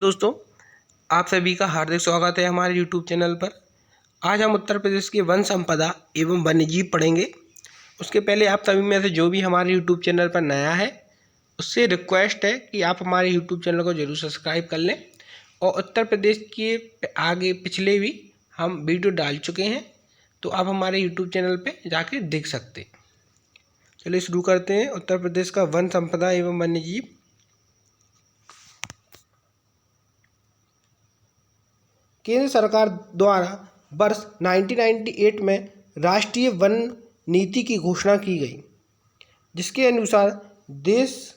दोस्तों, आप सभी का हार्दिक स्वागत है हमारे YouTube चैनल पर। आज हम उत्तर प्रदेश की वन संपदा एवं वन्यजीव पढ़ेंगे। उसके पहले आप सभी में से जो भी हमारे YouTube चैनल पर नया है उससे रिक्वेस्ट है कि आप हमारे YouTube चैनल को जरूर सब्सक्राइब कर लें और उत्तर प्रदेश के आगे पिछले भी हम वीडियो डाल चुके हैं, तो आप हमारे YouTube चैनल पर जाके देख सकते हैं। चलिए शुरू करते हैं। उत्तर प्रदेश का वन संपदा एवं वन्यजीव। केंद्र सरकार द्वारा वर्ष 1998 में राष्ट्रीय वन नीति की घोषणा की गई, जिसके अनुसार देश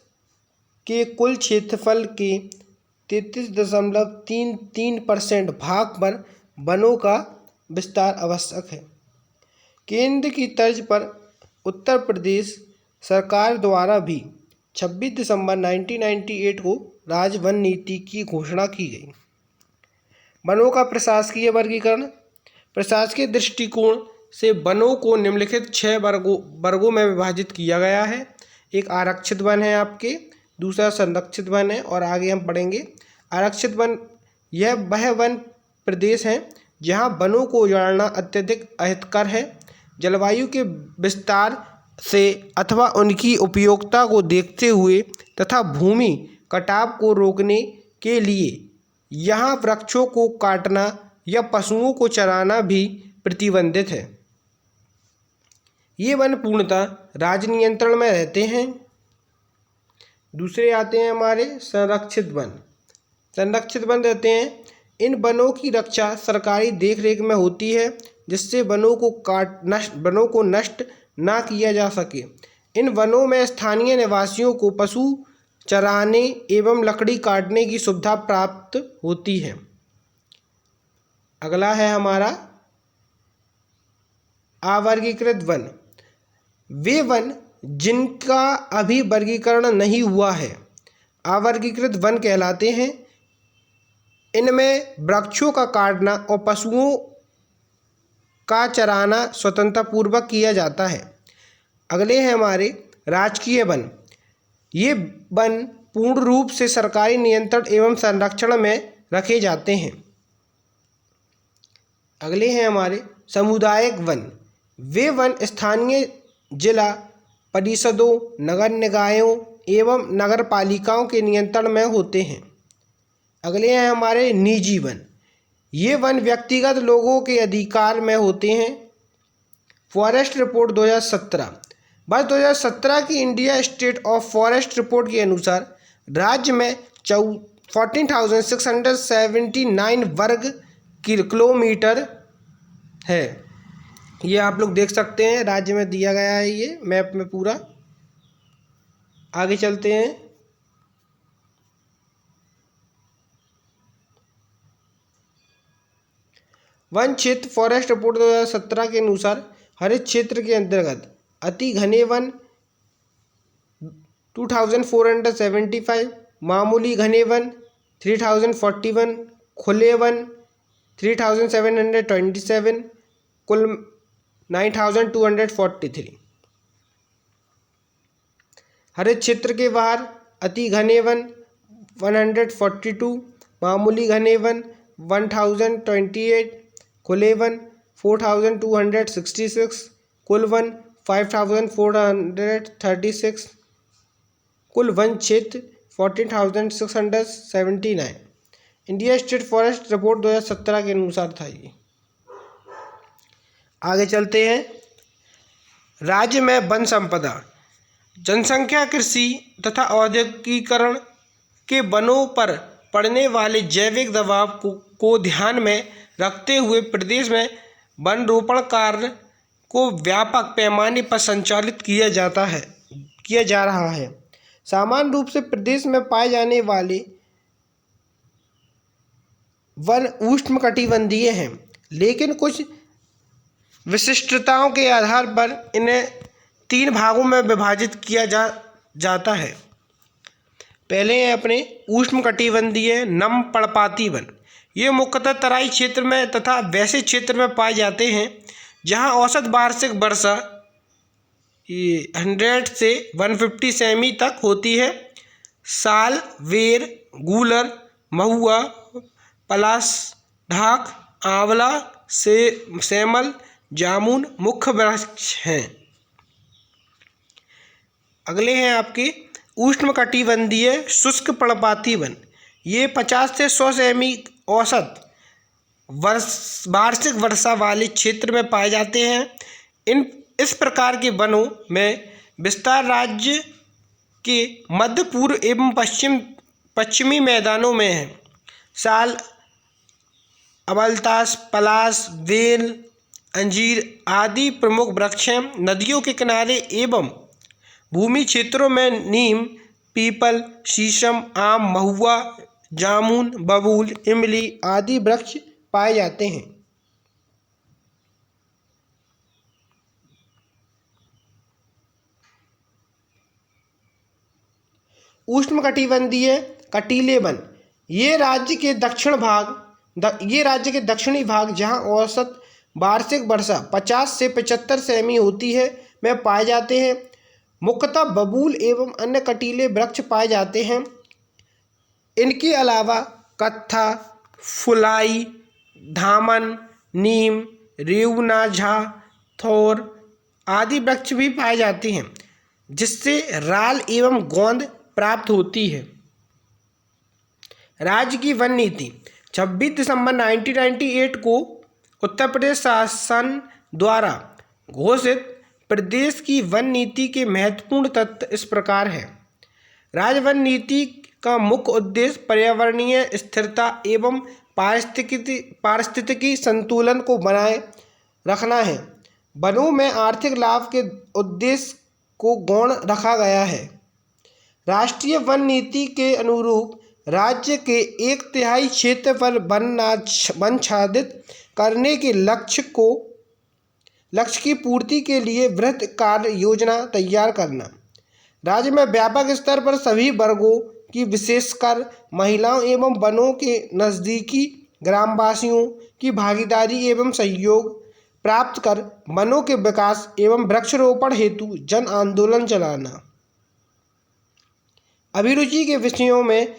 के कुल क्षेत्रफल के 33.33% भाग पर वनों का विस्तार आवश्यक है। केंद्र की तर्ज पर उत्तर प्रदेश सरकार द्वारा भी 26 दिसंबर 1998 को राज्य वन नीति की घोषणा की गई। वनों का प्रशासकीय वर्गीकरण। प्रशासकीय दृष्टिकोण से वनों को निम्नलिखित 6 वर्गों में विभाजित किया गया है। एक आरक्षित वन है आपके, दूसरा संरक्षित वन है और आगे हम पढ़ेंगे। आरक्षित वन यह वह वन प्रदेश हैं जहां वनों को उजाड़ना अत्यधिक अहितकर है। जलवायु के विस्तार से अथवा उनकी उपयोगिता को देखते हुए तथा भूमि कटाव को रोकने के लिए यहाँ वृक्षों को काटना या पशुओं को चराना भी प्रतिबंधित है। ये वन पूर्णतः राज्य नियंत्रण में रहते हैं। दूसरे आते हैं हमारे संरक्षित वन। संरक्षित वन रहते हैं, इन वनों की रक्षा सरकारी देखरेख में होती है, जिससे वनों को नष्ट ना किया जा सके। इन वनों में स्थानीय निवासियों को पशु चराने एवं लकड़ी काटने की सुविधा प्राप्त होती है। अगला है हमारा अवर्गीकृत वन। वे वन जिनका अभी वर्गीकरण नहीं हुआ है अवर्गीकृत वन कहलाते हैं। इनमें वृक्षों का काटना और पशुओं का चराना स्वतंत्रतापूर्वक किया जाता है। अगले हैं हमारे राजकीय वन। ये वन पूर्ण रूप से सरकारी नियंत्रण एवं संरक्षण में रखे जाते हैं। अगले हैं हमारे सामुदायिक वन। वे वन स्थानीय जिला परिषदों, नगर निकायों एवं नगर पालिकाओं के नियंत्रण में होते हैं। अगले हैं हमारे निजी वन। ये वन व्यक्तिगत लोगों के अधिकार में होते हैं। Forest report 2017। वर्ष 2017 की India state of forest report के अनुसार राज्य में 14,679 वर्ग किलोमीटर है। ये आप लोग देख सकते हैं, राज्य में दिया गया है ये मैप में पूरा। आगे चलते हैं। वन क्षेत्र फॉरेस्ट रिपोर्ट 2017 के अनुसार हरित क्षेत्र के अंतर्गत अति घने वन 2475, मामूली घने वन 3041, खुले वन 3727, कुल 9243। हरित क्षेत्र के बाहर अति घने वन 142, मामूली घने वन 1028, खुले वन 4266, कुल वन 5436, कुल वन क्षेत्र 14,679। इंडिया स्टेट फॉरेस्ट रिपोर्ट 2017 के अनुसार था ये। आगे चलते हैं। राज्य में वन संपदा। जनसंख्या, कृषि तथा औद्योगिकीकरण के वनों पर पड़ने वाले जैविक दबाव को ध्यान में रखते हुए प्रदेश में वन रोपण कार्य को व्यापक पैमाने पर संचालित किया जा रहा है। सामान्य रूप से प्रदेश में पाए जाने वाले वन उष्णकटिबंधीय हैं, लेकिन कुछ विशिष्टताओं के आधार पर इन्हें 3 भागों में विभाजित किया जाता है। पहले है अपने उष्णकटिबंधीय नम पर्णपाती वन। ये मुख्यतः तराई क्षेत्र में तथा वैसे क्षेत्र में पाए जाते हैं जहां औसत वार्षिक वर्षा 100 से 150 सेमी तक होती है। साल, वेर, गूलर, महुआ, पलाश, ढाक, आंवला, सेमल, जामुन मुख्य वृक्ष हैं। अगले हैं आपके उष्णकटिबंधीय शुष्क पर्णपाती वन। ये 50 से 100 सेमी औसत वार्षिक वर्षा वाले क्षेत्र में पाए जाते हैं। इस प्रकार के वनों में विस्तार राज्य के मध्य पूर्व एवं पश्चिमी मैदानों में है। साल, अमलतास, पलाश, बेल, अंजीर आदि प्रमुख वृक्ष हैं। नदियों के किनारे एवं भूमि क्षेत्रों में नीम, पीपल, शीशम, आम, महुआ, जामुन, बबूल, इमली आदि वृक्ष पाए जाते हैं। उष्णकटिबंधीय कटीले वन। ये राज्य के दक्षिणी भाग जहाँ औसत वार्षिक वर्षा 50 से 75 सेमी होती है में पाए जाते हैं। मुख्यतः बबूल एवं अन्य कटीले वृक्ष पाए जाते हैं। इनके अलावा कत्था, फुलाई, धामन, नीम, रेउनाझा, थोर आदि वृक्ष भी पाए जाते हैं, जिससे राल एवं गोंद प्राप्त होती है। राज्य की वन नीति 26 दिसंबर 1998 को उत्तर प्रदेश शासन द्वारा घोषित प्रदेश की वन नीति के महत्वपूर्ण तत्व इस प्रकार है। राज्य वन नीति का मुख्य उद्देश्य पर्यावरणीय स्थिरता एवं पारिस्थितिकी संतुलन को बनाए रखना है। वनों में आर्थिक लाभ के उद्देश्य को गौण रखा गया है। राष्ट्रीय वन नीति के अनुरूप राज्य के 1/3 क्षेत्र पर वनाच्छादित करने के लक्ष्य की पूर्ति के लिए वृहद कार्य योजना तैयार करना। राज्य में व्यापक स्तर पर सभी वर्गों की विशेषकर महिलाओं एवं वनों के नज़दीकी ग्रामवासियों की भागीदारी एवं सहयोग प्राप्त कर वनों के विकास एवं वृक्षारोपण हेतु जन आंदोलन चलाना। अभिरुचि के विषयों में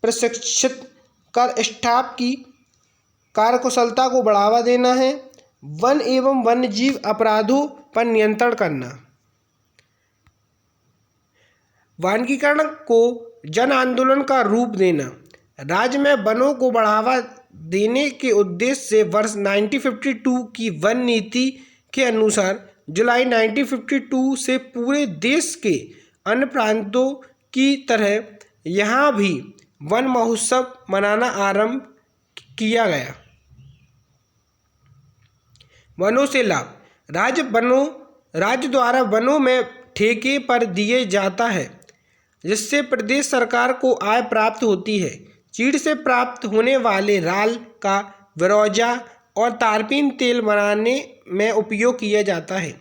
प्रशिक्षित कर स्टाफ की कार्यकुशलता को बढ़ावा देना है। वन एवं वन्यजीव अपराधों पर नियंत्रण करना। वनीकरण को जन आंदोलन का रूप देना। राज्य में वनों को बढ़ावा देने के उद्देश्य से वर्ष 1952 की वन नीति के अनुसार जुलाई 1952 से पूरे देश के अन्य प्रांतों की तरह यहाँ भी वन महोत्सव मनाना आरंभ किया गया। वनों से लाभ। राज्य द्वारा वनों में ठेके पर दिए जाता है, जिससे प्रदेश सरकार को आय प्राप्त होती है। चीड़ से प्राप्त होने वाले राल का विरोजा और तारपीन तेल बनाने में उपयोग किया जाता है।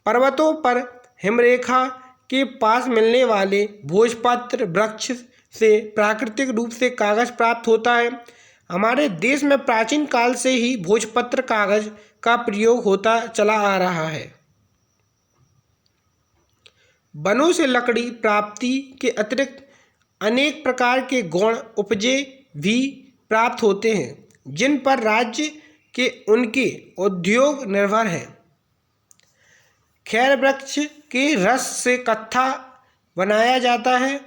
पर्वतों पर हिमरेखा के पास मिलने वाले भोजपत्र वृक्ष से प्राकृतिक रूप से कागज प्राप्त होता है। हमारे देश में प्राचीन काल से ही भोजपत्र कागज का प्रयोग होता चला आ रहा है। वनों से लकड़ी प्राप्ति के अतिरिक्त अनेक प्रकार के गौण उपजे भी प्राप्त होते हैं, जिन पर राज्य के उनके उद्योग निर्भर हैं। खैर वृक्ष के रस से कत्था बनाया जाता है।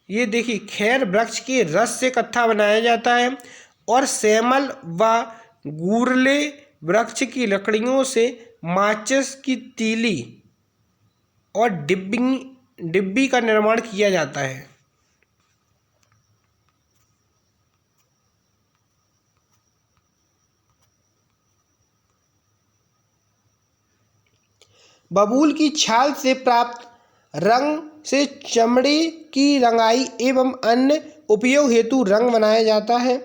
ये देखिए, खैर वृक्ष के रस से कत्था बनाया जाता है और सेमल व गुरले वृक्ष की लकड़ियों से माचिस की तीली और डिब्बी का निर्माण किया जाता है। बबूल की छाल से प्राप्त रंग से चमड़े की रंगाई एवं अन्य उपयोग हेतु रंग बनाया जाता है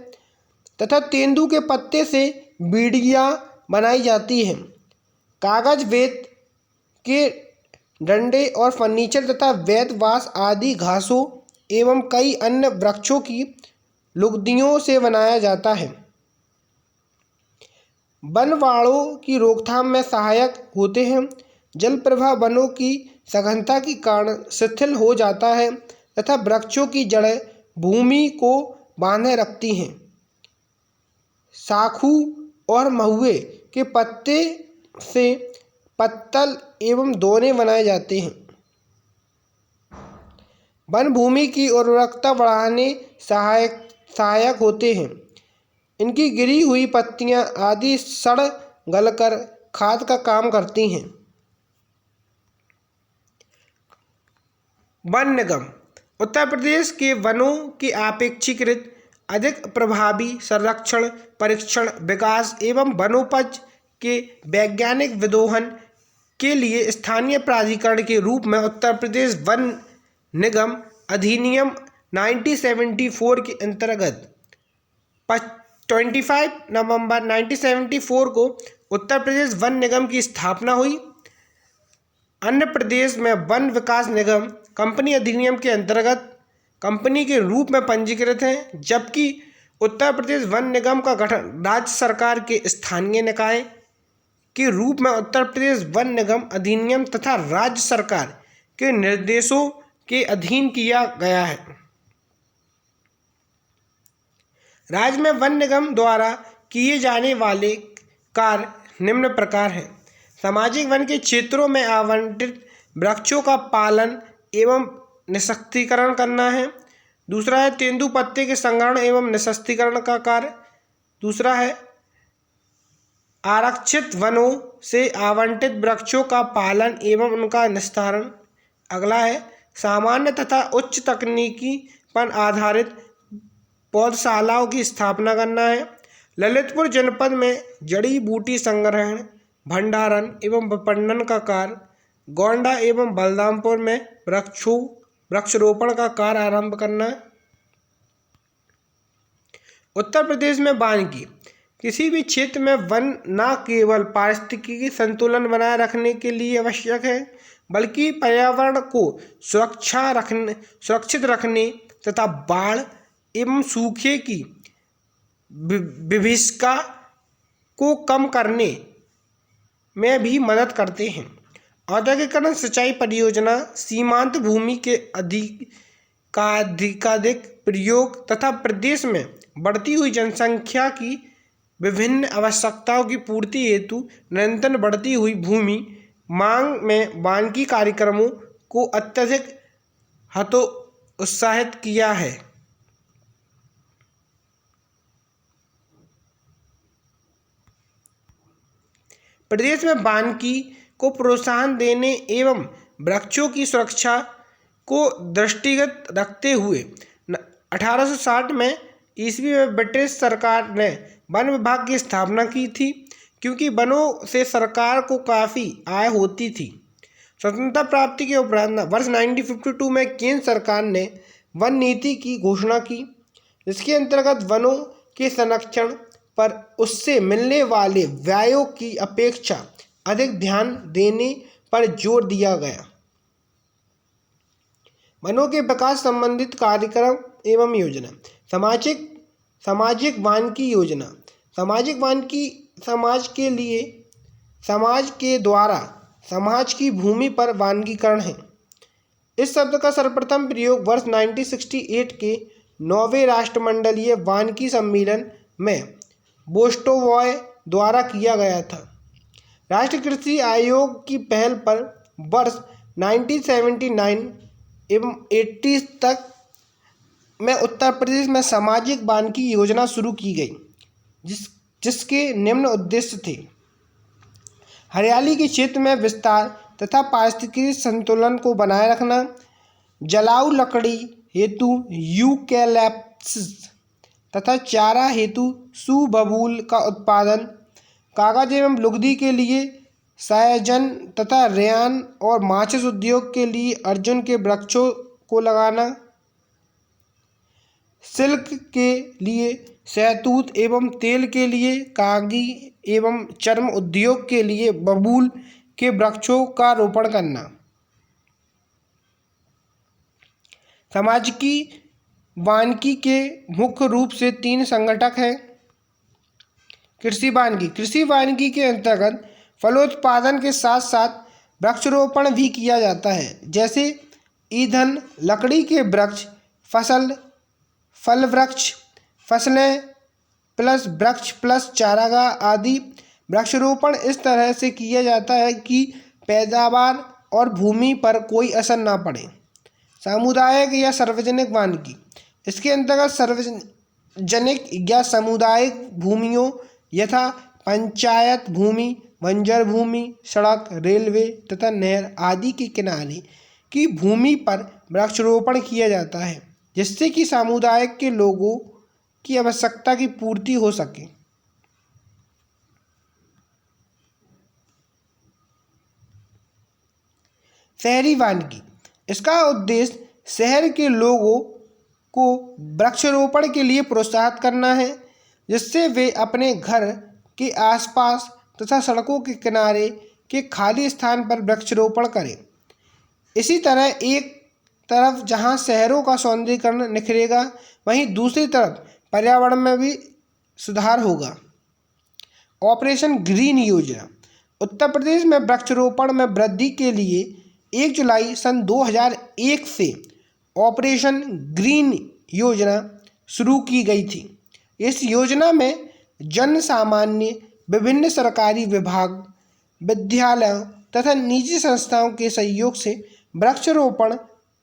तथा तेंदू के पत्ते से बीड़ियाँ बनाई जाती हैं। कागज, बेत के डंडे और फर्नीचर तथा वैद बांस आदि घासों एवं कई अन्य वृक्षों की लुगदियों से बनाया जाता है। वन बाड़ों की रोकथाम में सहायक होते हैं। जल प्रवाह वनों की सघनता के कारण शिथिल हो जाता है तथा वृक्षों की जड़ें भूमि को बांधे रखती हैं। साखू और महुए के पत्ते से पत्तल एवं दोने बनाए जाते हैं। वन भूमि की उर्वरकता बढ़ाने सहायक होते हैं। इनकी गिरी हुई पत्तियां आदि सड़ गलकर खाद का काम करती हैं। वन निगम उत्तर प्रदेश के वनों के अपेक्षाकृत अधिक प्रभावी संरक्षण, परीक्षण, विकास एवं वनोपज के वैज्ञानिक विदोहन के लिए स्थानीय प्राधिकरण के रूप में उत्तर प्रदेश वन निगम अधिनियम 1974 के अंतर्गत 25 नवंबर 1974 को उत्तर प्रदेश वन निगम की स्थापना हुई। अन्य प्रदेश में वन विकास निगम कंपनी अधिनियम के अंतर्गत कंपनी के रूप में पंजीकृत हैं, जबकि उत्तर प्रदेश वन निगम का गठन राज्य सरकार के स्थानीय निकाय के रूप में उत्तर प्रदेश वन निगम अधिनियम तथा राज्य सरकार के निर्देशों के अधीन किया गया है। राज्य में वन निगम द्वारा किए जाने वाले कार्य निम्न प्रकार हैं। सामाजिक वन के क्षेत्रों में आवंटित वृक्षों का पालन एवं निशस्तीकरण करना है। दूसरा है तेंदुपत्ते के संग्रहण एवं निशस्तीकरण का कार्य। दूसरा है आरक्षित वनों से आवंटित वृक्षों का पालन एवं उनका निस्तारण। अगला है सामान्य तथा उच्च तकनीकी पर आधारित पौधशालाओं की स्थापना करना है। ललितपुर जनपद में जड़ी बूटी संग्रहण, भंडारण एवं विपणन का कार्य, गोंडा एवं बलरामपुर में वृक्षारोपण का कार्य आरंभ करना है। उत्तर प्रदेश में वानिकी किसी भी क्षेत्र में वन न केवल पारिस्थितिकी संतुलन बनाए रखने के लिए आवश्यक है, बल्कि पर्यावरण को सुरक्षित रखने तथा बाढ़ एवं सूखे की विभीषिका को कम करने में भी मदद करते हैं। औद्योगिकरण, सिंचाई परियोजना, सीमांत भूमि के अधिकाधिक प्रयोग तथा प्रदेश में बढ़ती हुई जनसंख्या की विभिन्न आवश्यकताओं की पूर्ति हेतु निरंतर बढ़ती हुई भूमि मांग में वानिकी कार्यक्रमों को अत्यधिक हतोत्साहित किया है। प्रदेश में वानिकी को प्रोत्साहन देने एवं वृक्षों की सुरक्षा को दृष्टिगत रखते हुए 1860 में ईस्वी में ब्रिटिश सरकार ने वन विभाग की स्थापना की थी, क्योंकि वनों से सरकार को काफ़ी आय होती थी। स्वतंत्रता प्राप्ति के उपरांत वर्ष 1952 में केंद्र सरकार ने वन नीति की घोषणा की, जिसके अंतर्गत वनों के संरक्षण पर उससे मिलने वाले व्ययों की अपेक्षा अधिक ध्यान देने पर जोर दिया गया। वनों के विकास संबंधित कार्यक्रम एवं योजना। सामाजिक वानिकी योजना। सामाजिक वानिकी समाज के द्वारा समाज की भूमि पर वानिकीकरण है। इस शब्द का सर्वप्रथम प्रयोग वर्ष 1968 के 9वें राष्ट्रमंडलीय वानिकी सम्मेलन में बोस्टोवॉय द्वारा किया गया था। राष्ट्रीय कृषि आयोग की पहल पर वर्ष 1979 एवं 80 तक में उत्तर प्रदेश में सामाजिक वानिकी योजना शुरू की गई, जिसके निम्न उद्देश्य थे: हरियाली के क्षेत्र में विस्तार तथा पारिस्थितिकी संतुलन को बनाए रखना, जलाऊ लकड़ी हेतु यूकैलिप्टस तथा चारा हेतु सुबबूल का उत्पादन, कागज एवं लुगदी के लिए सायजन तथा रेयान और माचिस उद्योग के लिए अर्जुन के वृक्षों को लगाना, सिल्क के लिए शहतूत एवं तेल के लिए कागी एवं चर्म उद्योग के लिए बबूल के वृक्षों का रोपण करना। सामाजिक वानिकी के मुख्य रूप से 3 संगठक हैं। कृषि वानिकी के अंतर्गत फलोत्पादन के साथ साथ वृक्षारोपण भी किया जाता है, जैसे ईंधन, लकड़ी के वृक्ष, फसल फल वृक्ष, फसलें प्लस वृक्ष प्लस चारागाह आदि। वृक्षारोपण इस तरह से किया जाता है कि पैदावार और भूमि पर कोई असर ना पड़े। सामुदायिक या सार्वजनिक वानिकी, इसके अंतर्गत सार्वजनिक या सामुदायिक भूमियों यथा पंचायत भूमि, बंजर भूमि, सड़क, रेलवे तथा नहर आदि के किनारे की भूमि पर वृक्षारोपण किया जाता है, जिससे कि सामुदायिक के लोगों की आवश्यकता की पूर्ति हो सके। शहरी वानिकी, इसका उद्देश्य शहर के लोगों को वृक्षारोपण के लिए प्रोत्साहित करना है, जिससे वे अपने घर के आसपास तथा सड़कों के किनारे के खाली स्थान पर वृक्षारोपण करें। इसी तरह एक तरफ जहां शहरों का सौंदर्यीकरण निखरेगा, वहीं दूसरी तरफ पर्यावरण में भी सुधार होगा। ऑपरेशन ग्रीन योजना, उत्तर प्रदेश में वृक्षारोपण में वृद्धि के लिए 1 जुलाई सन 2001 से ऑपरेशन ग्रीन योजना शुरू की गई थी। इस योजना में जन सामान्य, विभिन्न सरकारी विभाग, विद्यालयों तथा निजी संस्थाओं के सहयोग से वृक्षारोपण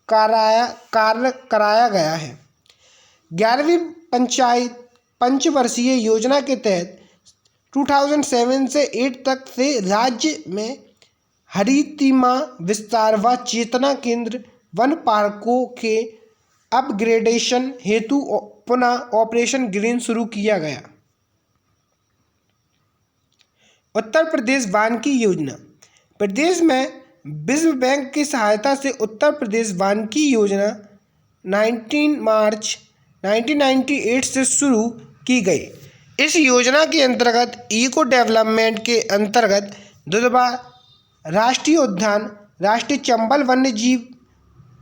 कार्य कराया गया है। 11वीं पंचवर्षीय योजना के तहत 2007 से 8 तक से राज्य में हरितिमा विस्तार व चेतना केंद्र वन पार्कों के अपग्रेडेशन हेतु पुनः ऑपरेशन ग्रीन शुरू किया गया। उत्तर प्रदेश वानिकी योजना, प्रदेश में विश्व बैंक की सहायता से उत्तर प्रदेश वानिकी योजना 19 मार्च 1998 से शुरू की गई। इस योजना के अंतर्गत इको डेवलपमेंट के अंतर्गत दुधवा राष्ट्रीय उद्यान, राष्ट्रीय चंबल वन्यजीव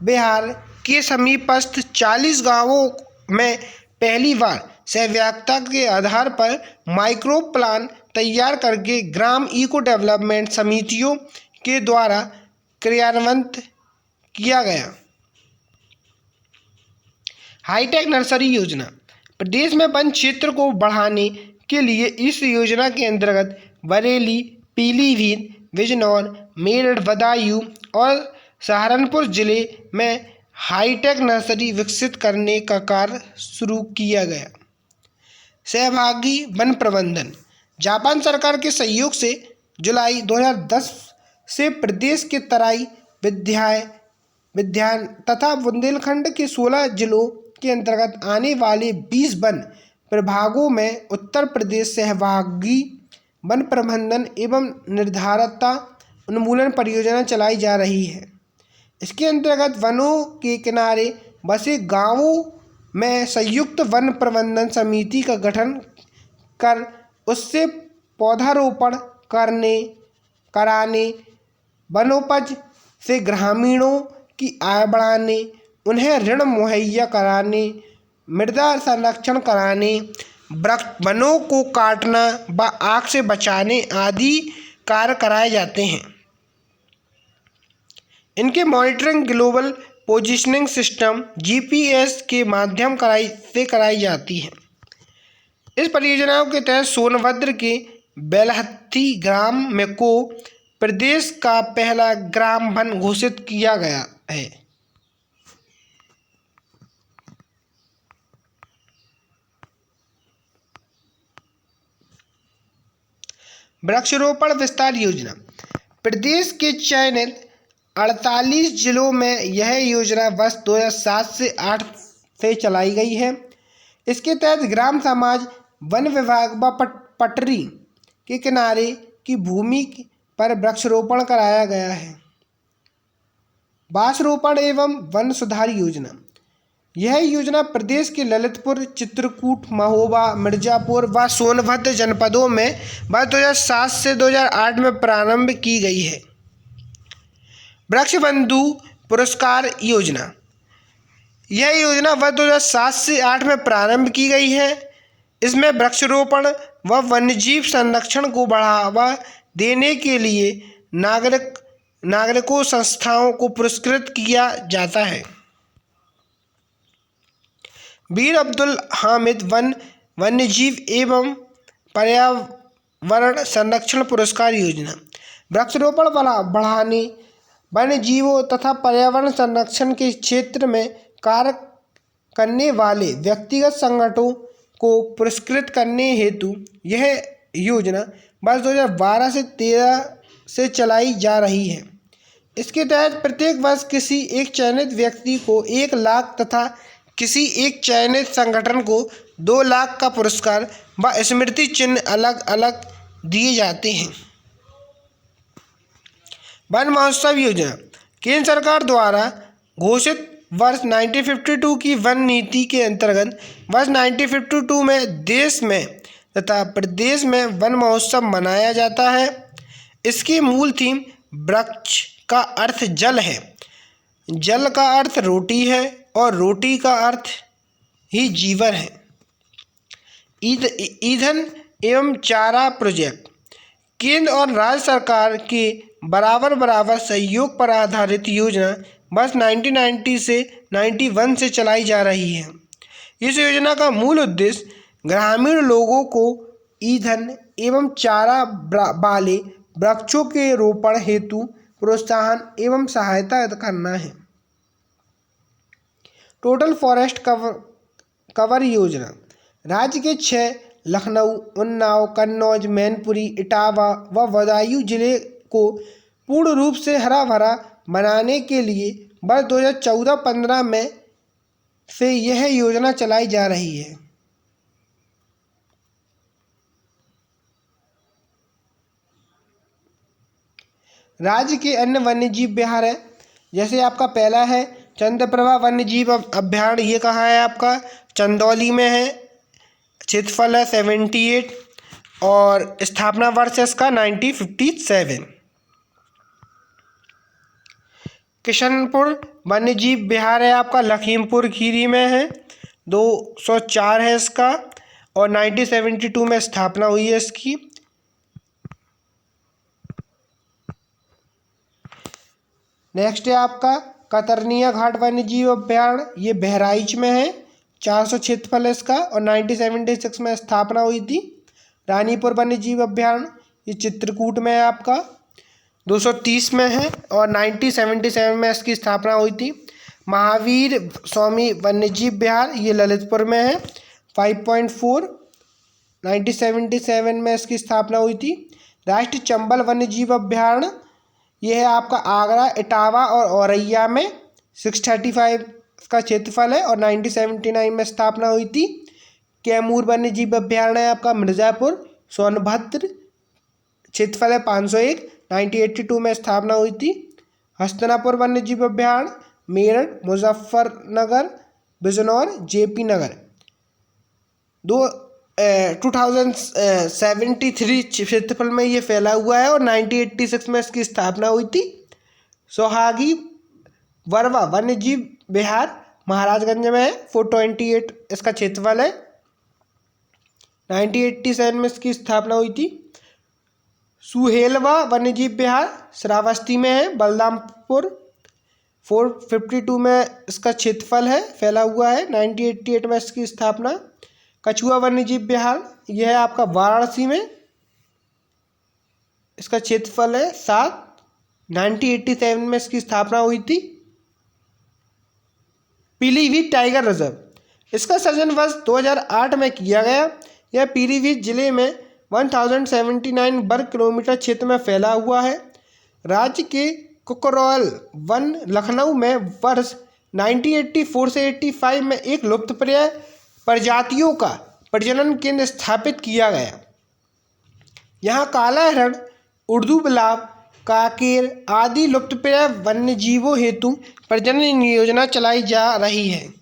विहार के समीपस्थ 40 गांवों में पहली बार सहभागिता के आधार पर माइक्रो प्लान तैयार करके ग्राम इको डेवलपमेंट समितियों के द्वारा क्रियान्वित किया गया। हाईटेक नर्सरी योजना, प्रदेश में वन क्षेत्र को बढ़ाने के लिए इस योजना के अंतर्गत बरेली, पीलीभीत, बिजनौर, मेरठ, बदायूं और सहारनपुर जिले में हाईटेक नर्सरी विकसित करने का कार्य शुरू किया गया। सहभागी वन प्रबंधन, जापान सरकार के सहयोग से जुलाई 2010 से प्रदेश के तराई, विंध्याचल तथा बुंदेलखंड के 16 जिलों के अंतर्गत आने वाले 20 वन प्रभागों में उत्तर प्रदेश सहभागी वन प्रबंधन एवं निर्धारता उन्मूलन परियोजना चलाई जा रही है। इसके अंतर्गत वनों के किनारे बसे गांवों में संयुक्त वन प्रबंधन समिति का गठन कर उससे पौधारोपण कराने, वनोपज से ग्रामीणों की आय बढ़ाने, उन्हें ऋण मुहैया कराने, मृदा संरक्षण कराने, वनों को काटना व आग से बचाने आदि कार्य कराए जाते हैं। इनके monitoring global positioning system GPS के माध्यम से कराई जाती है। इस परियोजनाओं के तहत सोनभद्र के बेलहत्थी ग्राम में को प्रदेश का पहला ग्राम वन घोषित किया गया है। वृक्षारोपण विस्तार योजना, प्रदेश के चयनित 48 जिलों में यह योजना वर्ष 2007 से 8 से चलाई गई है। इसके तहत ग्राम समाज, वन विभाग व पटरी के किनारे की भूमि पर वृक्षारोपण कराया गया है। बांस रोपण एवं वन सुधार योजना, यह योजना प्रदेश के ललितपुर, चित्रकूट, महोबा, मिर्जापुर व सोनभद्र जनपदों में वर्ष 2007 से 2008 में प्रारंभ की गई है। वृक्ष बंधु पुरस्कार योजना, यह योजना वर्ष 2007 से 8 में प्रारंभ की गई है। इसमें वृक्षारोपण व वन्यजीव संरक्षण को बढ़ावा देने के लिए नागरिकों संस्थाओं को पुरस्कृत किया जाता है। वीर अब्दुल हामिद वन्यजीव एवं पर्यावरण संरक्षण पुरस्कार योजना। वृक्षारोपण बढ़ाने, वन्य जीवों तथा पर्यावरण संरक्षण के क्षेत्र में कार्य करने वाले व्यक्तिगत संगठनों को पुरस्कृत करने हेतु यह योजना वर्ष 2012 से 13 से चलाई जा रही है। इसके तहत प्रत्येक वर्ष किसी एक चयनित व्यक्ति को 1 लाख तथा किसी एक चयनित संगठन को 2 लाख का पुरस्कार व स्मृति चिन्ह अलग अलग दिए जाते हैं। वन महोत्सव योजना। केंद्र सरकार द्वारा घोषित वर्ष 1952 की वन नीति के अंतर्गत वर्ष 1952 में देश में तथा प्रदेश में वन महोत्सव मनाया जाता है। इसकी मूल थीम वृक्ष का अर्थ जल है, जल का अर्थ रोटी है और रोटी का अर्थ ही जीवन है। ईंधन एवं चारा प्रोजेक्ट। केंद्र और राज्य सरकार के बराबर सहयोग पर आधारित योजना वर्ष 1990 से 91 से चलाई जा रही है। इस योजना का मूल उद्देश्य ग्रामीण लोगों को ईंधन एवं चारा वाले वृक्षों के रोपण हेतु प्रोत्साहन एवं सहायता करना है। टोटल फॉरेस्ट कवर योजना। राज्य के 6 लखनऊ, उन्नाव, कन्नौज, मैनपुरी, इटावा व बदायूं जिले को पूर्ण रूप से हरा भरा बनाने के लिए वर्ष 2014-15 में से यह योजना चलाई जा रही है। राज्य के अन्य वन्यजीव विहार है, जैसे आपका पहला है चंद्रप्रभा वन्यजीव अभ्यारण्य। ये कहाँ है? आपका चंदौली में है। क्षेत्रफल है 78 और स्थापना वर्ष है इसका 1957। किशनपुर वन्यजीव विहार है आपका लखीमपुर खीरी में है, 204 है इसका और 1972 में स्थापना हुई है इसकी। नेक्स्ट है आपका कतरनिया घाट वन्यजीव अभ्यारण्य। ये बहराइच में है, 400 क्षेत्रफल है इसका और 1976 में स्थापना हुई थी। रानीपुर वन्यजीव अभ्यारण्य ये चित्रकूट में है आपका, 230 में है और 1977 में इसकी स्थापना हुई थी। महावीर स्वामी वन्यजीव विहार ये ललितपुर में है, 5.4, 1977 में इसकी स्थापना हुई थी। राष्ट्रीय चंबल वन्यजीव अभ्यारण्य ये है आपका आगरा, इटावा और औरैया में, 635 का क्षेत्रफल है और 1979 में स्थापना हुई थी। कैमूर वन्यजीव अभ्यारण्य है आपका मिर्ज़ापुर, सोनभद्र, क्षेत्रफल है 501, 1982 में स्थापना हुई थी। हस्तिनापुर वन्यजीव अभ्यारण्य मेरठ, मुजफ्फरनगर, बिजनौर, जेपी नगर, 2073 क्षेत्रफल में ये फैला हुआ है और 1986 में इसकी स्थापना हुई थी। सोहागी वरवा वन्यजीव विहार महाराजगंज में है, 428 इसका क्षेत्रफल है, 1987 में इसकी स्थापना हुई थी। सुहेलवा वन्यजीव विहार श्रावस्ती में है, बलरामपुर, 452 में इसका क्षेत्रफल है, फैला हुआ है, 1988 में इसकी स्थापना। कछुआ वन्यजीव विहार यह है आपका वाराणसी में, इसका क्षेत्रफल है 7, 1987 में इसकी स्थापना हुई थी। पीलीभीत टाइगर रिजर्व, इसका सृजन वर्ष 2008 में किया गया। यह पीलीभीत जिले में 1079 वर्ग किलोमीटर क्षेत्र में फैला हुआ है। राज्य के कुकरौल वन लखनऊ में वर्ष 1984 से 85 में एक लुप्तप्राय प्रजातियों का प्रजनन केंद्र स्थापित किया गया। यहाँ काला हिरण, उर्दू बिलाव, काकेर आदि लुप्तप्राय वन्यजीवों हेतु प्रजनन योजना चलाई जा रही है।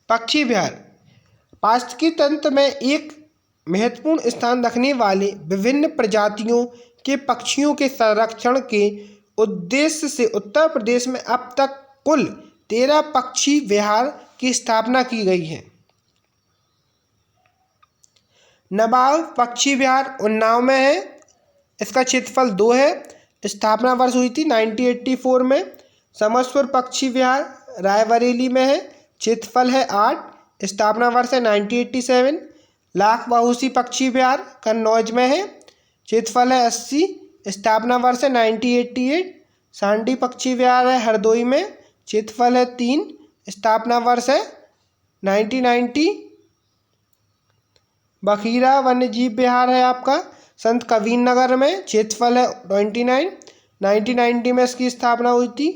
पक्षी विहार पारिस्थितिकी तंत्र में एक महत्वपूर्ण स्थान रखने वाले विभिन्न प्रजातियों के पक्षियों के संरक्षण के उद्देश्य से उत्तर प्रदेश में अब तक कुल 13 पक्षी विहार की स्थापना की गई है। नवाब पक्षी विहार उन्नाव में है, इसका क्षेत्रफल 2 है, स्थापना वर्ष हुई थी 1984 में। समसपुर पक्षी विहार रायबरेली में है, क्षेत्रफल है 8, स्थापना वर्ष है 1987। लाख बाहुसी पक्षी विहार कन्नौज में है, क्षेत्रफल है 80, स्थापना वर्ष है 1988। सांडी पक्षी विहार है हरदोई में, क्षेत्रफल है 3, स्थापना वर्ष है 1990। बखीरा वन्य जीव विहार है आपका संत कबीर नगर में, क्षेत्रफल है 29, 1990 में इसकी स्थापना हुई थी।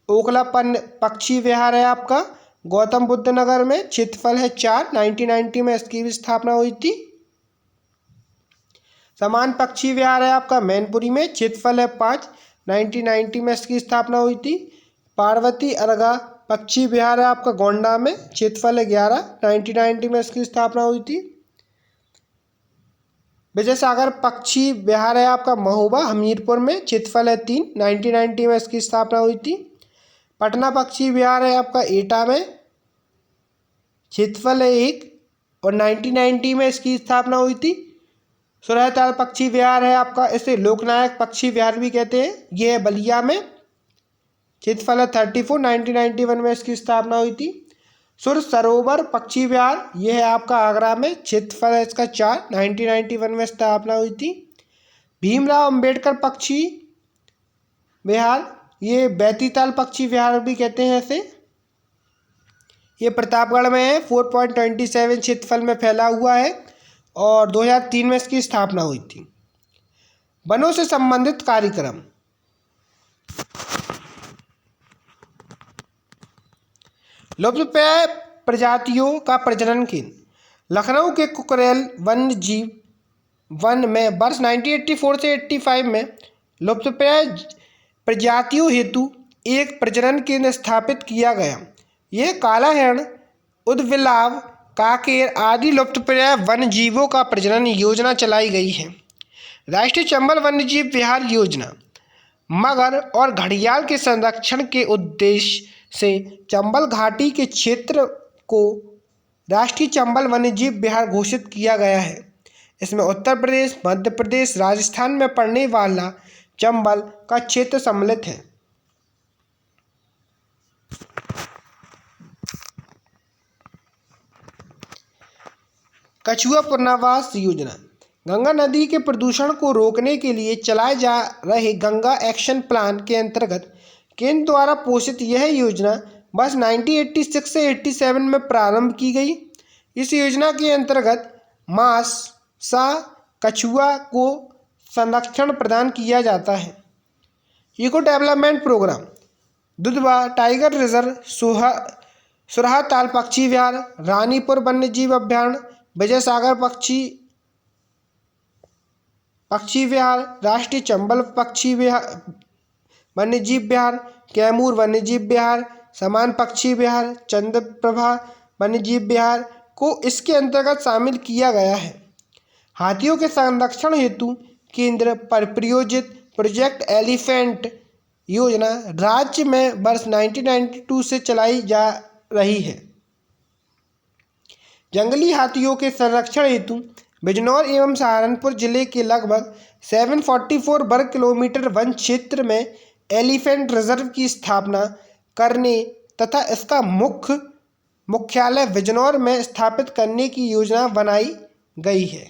ओखला पक्षी विहार है आपका गौतम बुद्ध नगर में, क्षेत्रफल है 4, 1990 में इसकी भी स्थापना हुई थी। समान पक्षी विहार है आपका मैनपुरी में, क्षेत्रफल है 5, 1990 में इसकी स्थापना हुई थी। पार्वती अर्गा पक्षी विहार है आपका गोंडा में, क्षेत्रफल है 11, 1990 में इसकी स्थापना हुई थी। विजय सागर पक्षी विहार है आपका महोबा हमीरपुर में, क्षेत्रफल है 3, 1990 में इसकी स्थापना हुई थी। पटना पक्षी विहार है आपका एटा में, क्षेत्रफल है 1 और 1990 में इसकी स्थापना हुई थी। सुरहताल पक्षी विहार है आपका, इसे लोकनायक पक्षी विहार भी कहते हैं, यह है बलिया में, क्षेत्रफल है 34, 1991 में इसकी स्थापना हुई थी। सुर सरोवर पक्षी विहार यह है आपका आगरा में, क्षेत्रफल है इसका 4, 1991 में स्थापना हुई थी। भीमराव अंबेडकर पक्षी विहार ये बैतीताल पक्षी विहार भी कहते हैं इसे, ये प्रतापगढ़ में है, 4.27 क्षेत्रफल में फैला हुआ है और 2003 में इसकी स्थापना हुई थी। वनों से संबंधित कार्यक्रम। लुप्तप्राय प्रजातियों का प्रजनन केंद्र लखनऊ के कुकरेल वन्य जीव वन में वर्ष 1984 से 85 में लुप्तप्राय प्रजातियों हेतु एक प्रजनन केंद्र स्थापित किया गया। यह काला हिरण, उदबिलाव, काकेर आदि लुप्तप्राय वन्य जीवों का प्रजनन योजना चलाई गई है। राष्ट्रीय चंबल वन्यजीव विहार योजना मगर और घड़ियाल के संरक्षण के उद्देश्य से चंबल घाटी के क्षेत्र को राष्ट्रीय चंबल वन्यजीव विहार घोषित किया गया है। इसमें उत्तर प्रदेश, मध्य प्रदेश, राजस्थान में पड़ने वाला चंबल का क्षेत्र सम्मिलित है। कछुआ पुनर्वास योजना गंगा नदी के प्रदूषण को रोकने के लिए चलाए जा रहे गंगा एक्शन प्लान के अंतर्गत केंद्र द्वारा पोषित यह योजना वर्ष 1986 से 87 में प्रारंभ की गई। इस योजना के अंतर्गत मांस सा कछुआ को संरक्षण प्रदान किया जाता है। Eco development program Dudhwa tiger reserve, Surahatal पक्षी विहार, रानीपुर वन्यजीव अभ्यारण्य, विजय सागर पक्षी विहार, राष्ट्रीय चंबल पक्षी विहार वन्यजीव विहार, कैमूर वन्यजीव विहार, समान पक्षी विहार, चंद्रप्रभा वन्यजीव विहार को इसके अंतर्गत शामिल किया गया है। हाथियों के संरक्षण हेतु केंद्र पर प्रायोजित प्रोजेक्ट एलिफेंट योजना राज्य में वर्ष 1992 से चलाई जा रही है। जंगली हाथियों के संरक्षण हेतु बिजनौर एवं सहारनपुर जिले के लगभग 744 वर्ग किलोमीटर वन क्षेत्र में एलिफेंट रिजर्व की स्थापना करने तथा इसका मुख्यालय बिजनौर में स्थापित करने की योजना बनाई गई है।